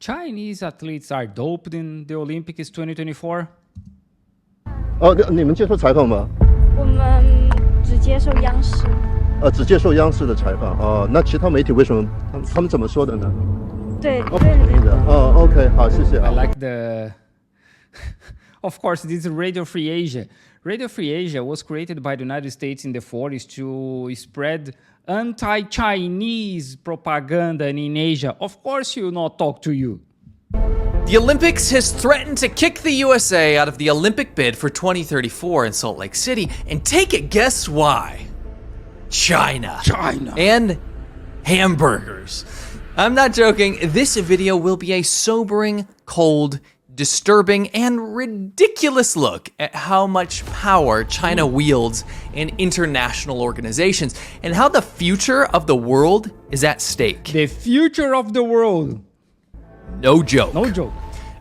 Chinese athletes are doped in the Olympics 2024. 哦，你们接受采访吗？我们只接受央视。只接受央视的采访。哦，那其他媒体为什么他们怎么说的呢？对OK， 好，谢谢。I like the. Of course, this is Radio Free Asia. Radio Free Asia was created by the United States in the 40s to spread anti-Chinese propaganda in Asia. Of course, he will not talk to you. The Olympics has threatened to kick the USA out of the Olympic bid for 2034 in Salt Lake City, and take a guess why? China. And hamburgers. I'm not joking, this video will be a sobering, cold, disturbing, and ridiculous look at how much power China wields in international organizations and how the future of the world is at stake. The future of the world. No joke. No joke.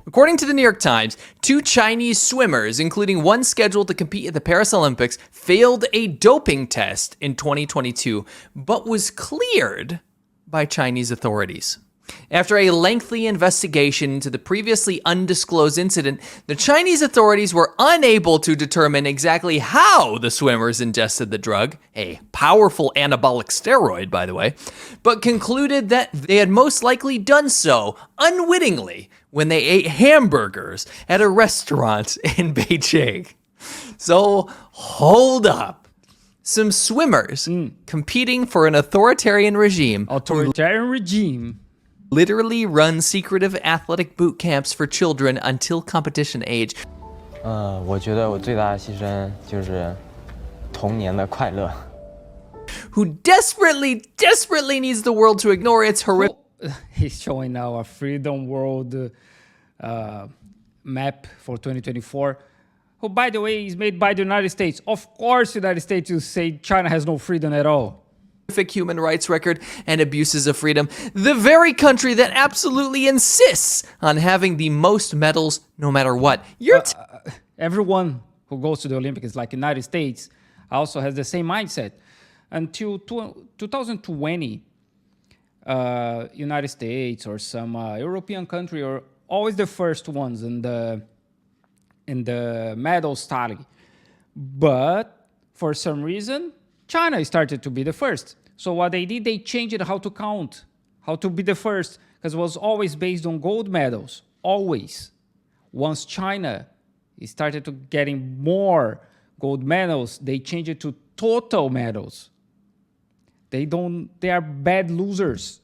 According to the New York Times, 2 Chinese swimmers, including one scheduled to compete at the Paris Olympics, failed a doping test in 2022, but was cleared by Chinese authorities. After a lengthy investigation into the previously undisclosed incident, the Chinese authorities were unable to determine exactly how the swimmers ingested the drug, a powerful anabolic steroid, by the way, but concluded that they had most likely done so unwittingly when they ate hamburgers at a restaurant in Beijing. So, hold up. Some swimmers competing for an authoritarian regime literally run secretive athletic boot camps for children until competition age. 我觉得我最大的牺牲就是童年的快乐。 Who desperately needs the world to ignore its horrific. He's showing now a freedom world map for 2024. Who, by the way, is made by the United States. Of course, the United States will say China has no freedom at all. Human rights record and abuses of freedom, the very country that absolutely insists on having the most medals no matter what. Everyone who goes to the Olympics, like United States, also has the same mindset. Until 2020, United States or some European country are always the first ones in the medal tally. But for some reason, China started to be the first. So what they did, they changed how to count, how to be the first, because it was always based on gold medals, always. Once China started to getting more gold medals, they changed it to total medals. They are bad losers.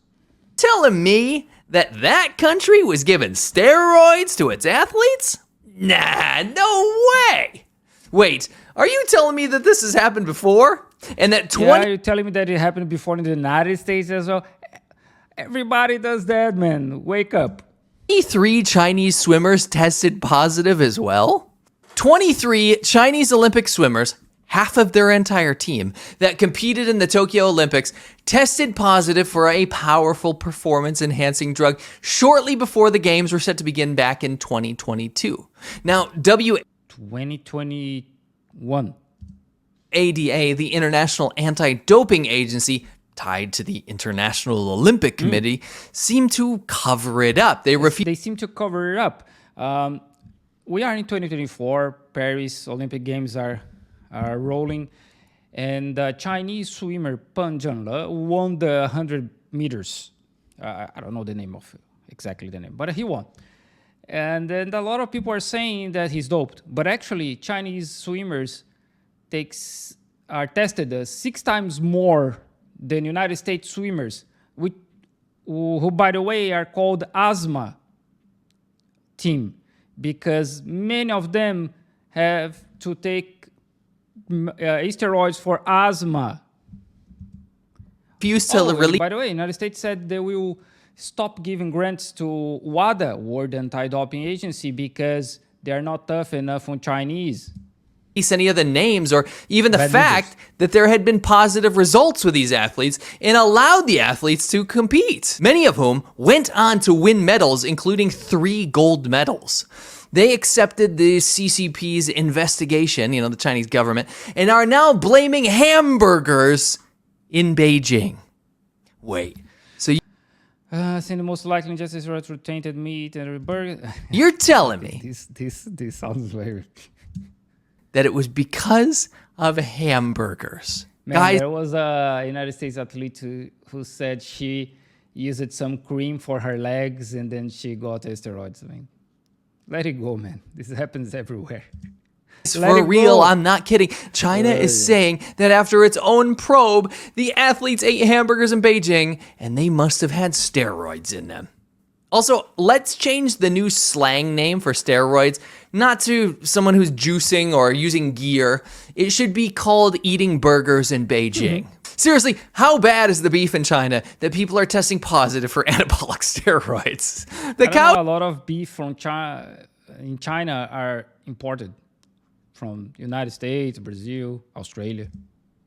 Telling me that country was giving steroids to its athletes? Nah, no way. Wait, are you telling me that this has happened before? And that Yeah, you're telling me that it happened before in the United States as well? Everybody does that, man. Wake up. 23 Chinese swimmers tested positive as well? 23 Chinese Olympic swimmers, half of their entire team, that competed in the Tokyo Olympics, tested positive for a powerful performance-enhancing drug shortly before the games were set to begin back in 2022. Now, 2021. ADA, the International Anti-Doping Agency, tied to the International Olympic Committee, seem to cover it up. They seem to cover it up. We are in 2024. Paris Olympic Games are rolling. And Chinese swimmer Pan Zhengle won the 100 meters. I don't know the name of exactly the name, but he won. And then a lot of people are saying that he's doped. But actually, Chinese swimmers are tested 6 times more than United States swimmers, who, by the way, are called asthma team, because many of them have to take steroids for asthma. By the way, United States said they will stop giving grants to WADA, World Anti-Doping Agency, because they are not tough enough on Chinese. Any of the names or even the fact that there had been positive results with these athletes and allowed the athletes to compete, many of whom went on to win medals, including 3 gold medals. They accepted the CCP's investigation, the Chinese government, and are now blaming hamburgers in Beijing. Wait, so Saying the most likely injustice right through tainted meat and burger. You're telling me This sounds very. that it was because of hamburgers. Man, Guys, there was a United States athlete who said she used some cream for her legs and then she got steroids. I mean, let it go, man. This happens everywhere. Let for it real, go. I'm not kidding. China is saying that after its own probe, the athletes ate hamburgers in Beijing and they must have had steroids in them. Also, let's change the new slang name for steroids, not to someone who's juicing or using gear. It should be called eating burgers in Beijing. Seriously, how bad is the beef in China that people are testing positive for anabolic steroids? The A lot of beef from China in China are imported from United States, Brazil, Australia.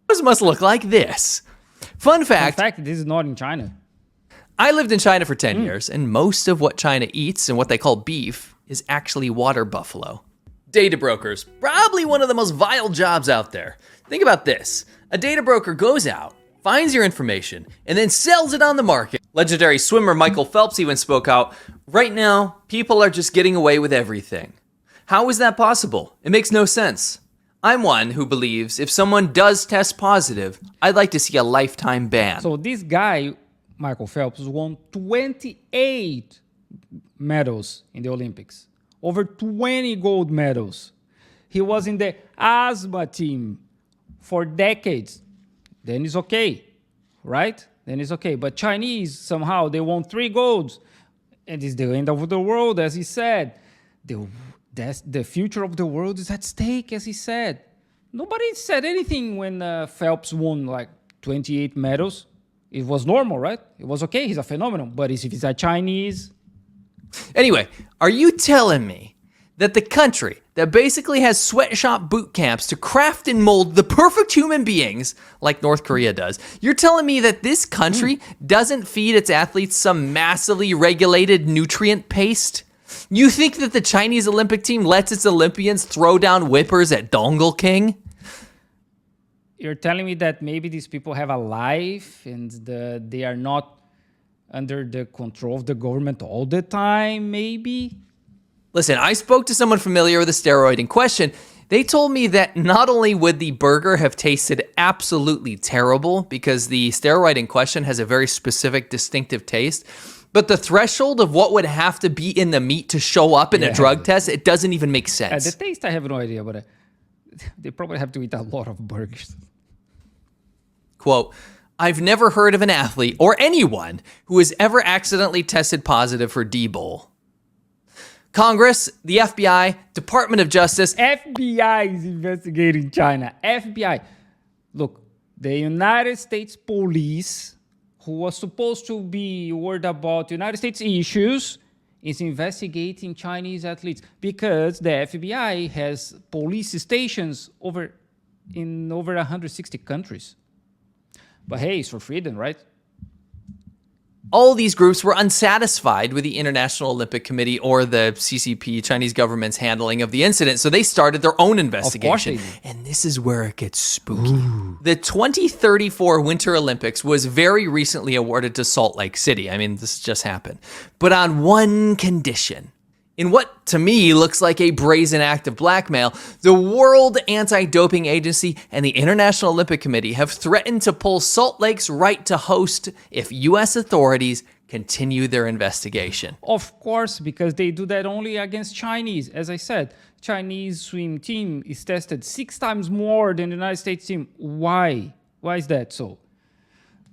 cows must look like this. Fun In fact, fact, this is not in China. I lived in China for 10 years, and most of what China eats and what they call beef is actually water buffalo. Data brokers, probably one of the most vile jobs out there. Think about this. A data broker goes out, finds your information, and then sells it on the market. Legendary swimmer Michael Phelps even spoke out, right now, people are just getting away with everything. How is that possible? It makes no sense. I'm one who believes if someone does test positive, I'd like to see a lifetime ban. So this guy, Michael Phelps, won 28 medals in the Olympics. Over 20 gold medals. He was in the asthma team for decades. Then it's okay, right? Then it's okay. But Chinese, somehow, they won 3 golds. And it's the end of the world, as he said. The future of the world is at stake, as he said. Nobody said anything when Phelps won like 28 medals. It was normal, right? It was okay. He's a phenomenon. But if he's a Chinese... Anyway, are you telling me that the country that basically has sweatshop boot camps to craft and mold the perfect human beings, like North Korea does, you're telling me that this country doesn't feed its athletes some massively regulated nutrient paste? You think that the Chinese Olympic team lets its Olympians throw down whippers at Zhengle King? You're telling me that maybe these people have a life and they are not under the control of the government all the time, maybe? Listen, I spoke to someone familiar with the steroid in question. They told me that not only would the burger have tasted absolutely terrible because the steroid in question has a very specific, distinctive taste, but the threshold of what would have to be in the meat to show up in a drug test, it doesn't even make sense. The taste, I have no idea, but they probably have to eat a lot of burgers. Quote, I've never heard of an athlete or anyone who has ever accidentally tested positive for D-Bowl. Congress, the FBI, Department of Justice. FBI is investigating China. FBI. Look, the United States police, who was supposed to be worried about United States issues, is investigating Chinese athletes because the FBI has police stations in over 160 countries. But hey, it's for freedom, right? All these groups were unsatisfied with the International Olympic Committee or the CCP, Chinese government's handling of the incident, so they started their own investigation. Of course they did. And this is where it gets spooky. Ooh. The 2034 Winter Olympics was very recently awarded to Salt Lake City. I mean, this just happened. But on one condition. In what, to me, looks like a brazen act of blackmail, the World Anti-Doping Agency and the International Olympic Committee have threatened to pull Salt Lake's right to host if U.S. authorities continue their investigation. Of course, because they do that only against Chinese. As I said, Chinese swim team is tested 6 times more than the United States team. Why? Why is that so?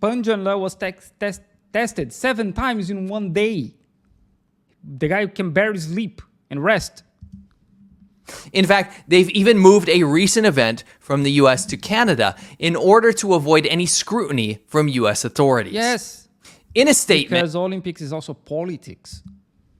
Zhengle was tested 7 times in 1 day. The guy can barely sleep and rest. In fact, they've even moved a recent event from the U.S. to Canada in order to avoid any scrutiny from U.S. authorities. Yes. In a statement, Because Olympics is also politics.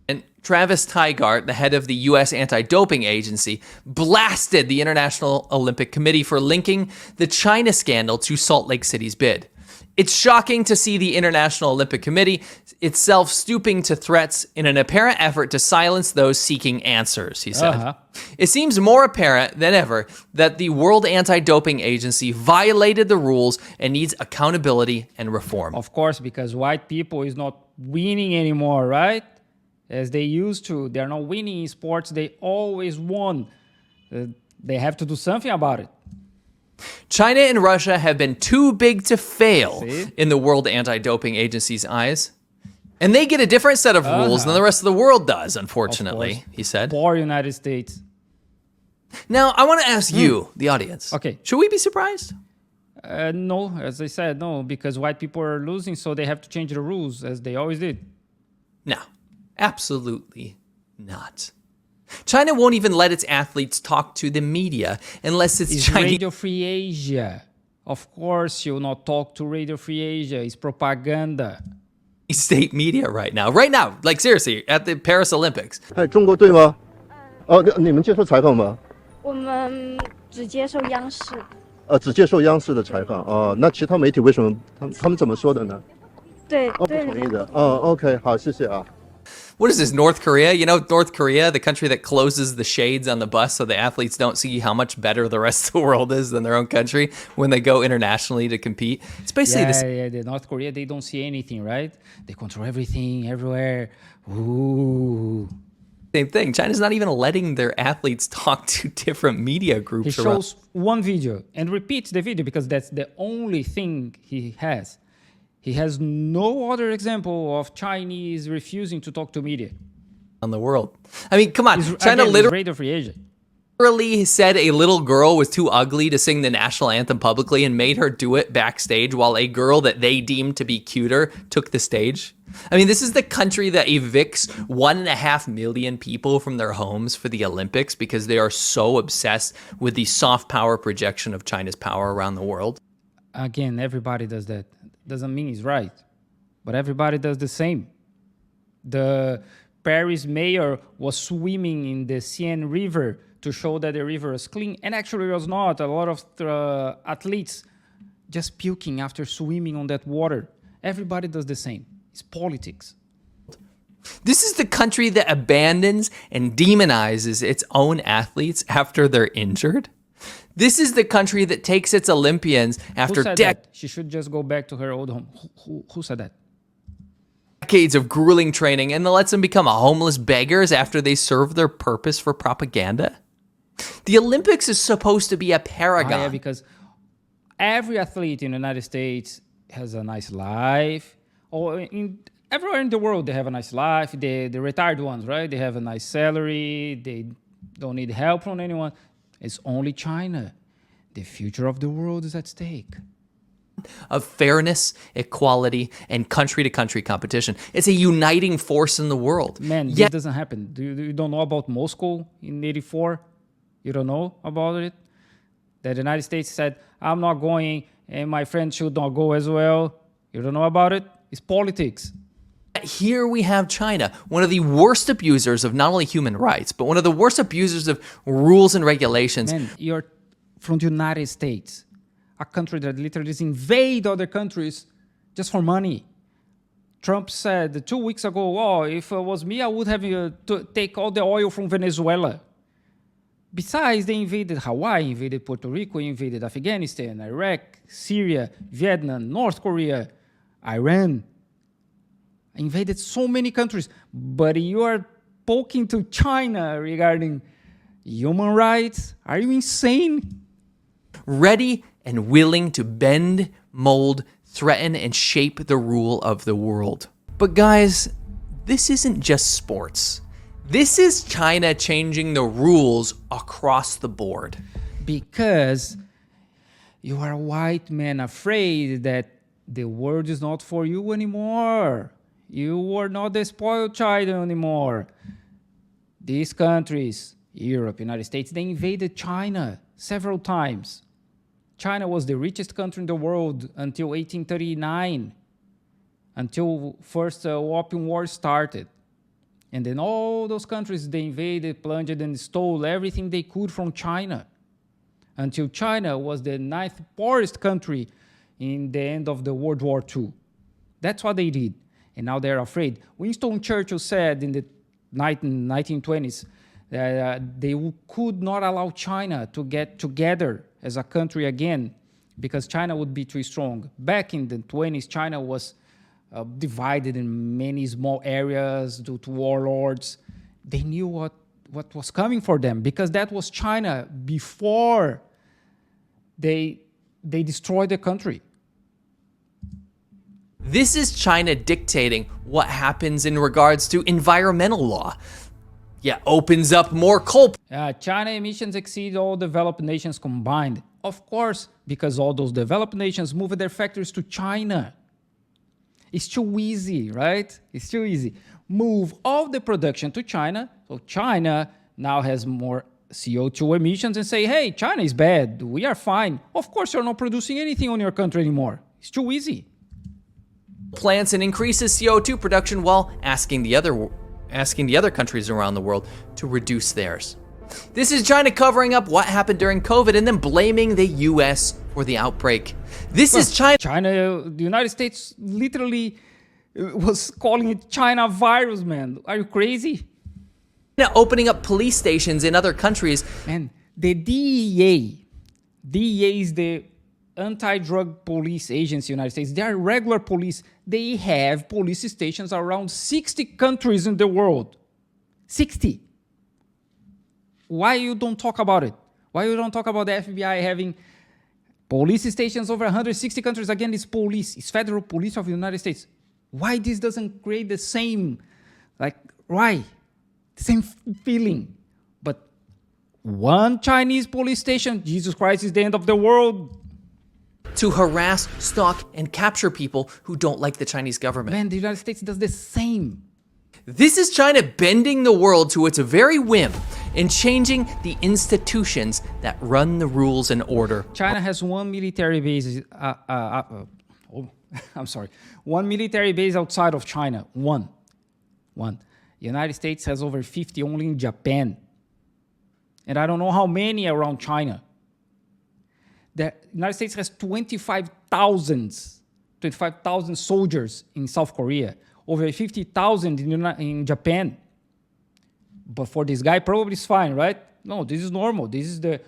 and Travis Tygart, the head of the U.S. Anti-Doping Agency, blasted the International Olympic Committee for linking the China scandal to Salt Lake City's bid. It's shocking to see the International Olympic Committee itself stooping to threats in an apparent effort to silence those seeking answers, he said. It seems more apparent than ever that the World Anti-Doping Agency violated the rules and needs accountability and reform. Of course, because white people is not winning anymore, right? As they used to. They're not winning in sports. They always won. They have to do something about it. China and Russia have been too big to fail in the World Anti-Doping Agency's eyes. And they get a different set of rules than the rest of the world does, unfortunately, he said. Poor United States. Now, I want to ask you, the audience. Okay. Should we be surprised? No, as I said, no, because white people are losing, so they have to change the rules, as they always did. No, absolutely not. China won't even let its athletes talk to the media unless it's Chinese. Radio Free Asia. Of course, you'll not talk to Radio Free Asia. It's propaganda. State media right now, like seriously, at the Paris Olympics. 哎，中国队吗？哦，你们接受采访吗？我们只接受央视。只接受央视的采访。哦，那其他媒体为什么他们怎么说的呢？对，不同意的。OK， 好，谢谢啊。What is this, North Korea? You know, North Korea, the country that closes the shades on the bus so the athletes don't see how much better the rest of the world is than their own country when they go internationally to compete. It's basically this. Yeah, the North Korea, they don't see anything, right? They control everything, everywhere. Ooh. Same thing. China's not even letting their athletes talk to different media groups. He shows one video and repeats the video because that's the only thing he has. He has no other example of Chinese refusing to talk to media. On the world. I mean, come on. China literally Radio Free Asia. Literally said a little girl was too ugly to sing the national anthem publicly and made her do it backstage while a girl that they deemed to be cuter took the stage. I mean, this is the country that evicts 1.5 million people from their homes for the Olympics because they are so obsessed with the soft power projection of China's power around the world. Again, everybody does that. Doesn't mean it's right, but everybody does the same. The Paris mayor was swimming in the Seine River to show that the river was clean, and actually it was not. A lot of athletes just puking after swimming on that water. Everybody does the same. It's politics. This is the country that abandons and demonizes its own athletes after they're injured. This is the country that takes its Olympians after decades. She should just go back to her old home. Who said that? Decades of grueling training and then lets them become homeless beggars after they serve their purpose for propaganda. The Olympics is supposed to be a paragon. Yeah, because every athlete in the United States has a nice life. Or everywhere in the world, they have a nice life. The retired ones, right? They have a nice salary. They don't need help from anyone. It's only China. The future of the world is at stake. Of fairness, equality, and country-to-country competition. It's a uniting force in the world. Man, this doesn't happen. You don't know about Moscow in '84? You don't know about it? That the United States said, I'm not going, and my friends should not go as well. You don't know about it? It's politics. Here we have China, one of the worst abusers of not only human rights, but one of the worst abusers of rules and regulations. Man, you're from the United States, a country that literally invade other countries just for money. Trump said 2 weeks ago, oh, if it was me, I would have to take all the oil from Venezuela. Besides, they invaded Hawaii, invaded Puerto Rico, invaded Afghanistan, Iraq, Syria, Vietnam, North Korea, Iran. Invaded so many countries, but you are poking to China regarding human rights? Are you insane? Ready and willing to bend, mold, threaten, and shape the rule of the world. But guys, this isn't just sports. This is China changing the rules across the board. Because you are a white man afraid that the world is not for you anymore. You are not the spoiled child anymore. These countries, Europe, United States, they invaded China several times. China was the richest country in the world until 1839, until first Opium War started. And then all those countries, they invaded, plundered, and stole everything they could from China, until China was the 9th poorest country in the end of the World War II. That's what they did. And now they're afraid. Winston Churchill said in the 1920s that they could not allow China to get together as a country again because China would be too strong. Back in the 20s, China was divided in many small areas due to warlords. They knew what was coming for them because that was China before they destroyed the country. This is China dictating what happens in regards to environmental law. Yeah, opens up more coal. China emissions exceed all developed nations combined. Of course, because all those developed nations moved their factories to China. It's too easy, right? It's too easy. Move all the production to China, so China now has more CO2 emissions and say, hey, China is bad, we are fine. Of course, you're not producing anything on your country anymore. It's too easy. Plants and increases CO2 production while asking the other countries around the world to reduce theirs. This is China covering up what happened during COVID and then blaming the US for the outbreak. This is China. The United States literally was calling it China virus, man. Are you crazy? Opening up police stations in other countries. Man, the DEA is the anti-drug police agency in the United States. They are regular police. They have police stations around 60 countries in the world. 60. Why you don't talk about it? Why you don't talk about the FBI having police stations over 160 countries? Again, it's police. It's federal police of the United States. Why this doesn't create the same, why? The same feeling. But one Chinese police station, Jesus Christ is the end of the world. To harass, stalk, and capture people who don't like the Chinese government. Man, the United States does the same. This is China bending the world to its very whim and changing the institutions that run the rules and order. China has one military base. One military base outside of China. One. The United States has over 50 only in Japan. And I don't know how many around China. The United States has 25,000 soldiers in South Korea, over 50,000 in Japan. But for this guy, probably it's fine, right? No, this is normal. This is the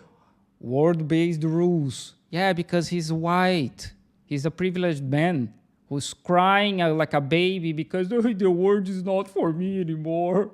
world-based rules. Yeah, because he's white. He's a privileged man who's crying like a baby because the world is not for me anymore.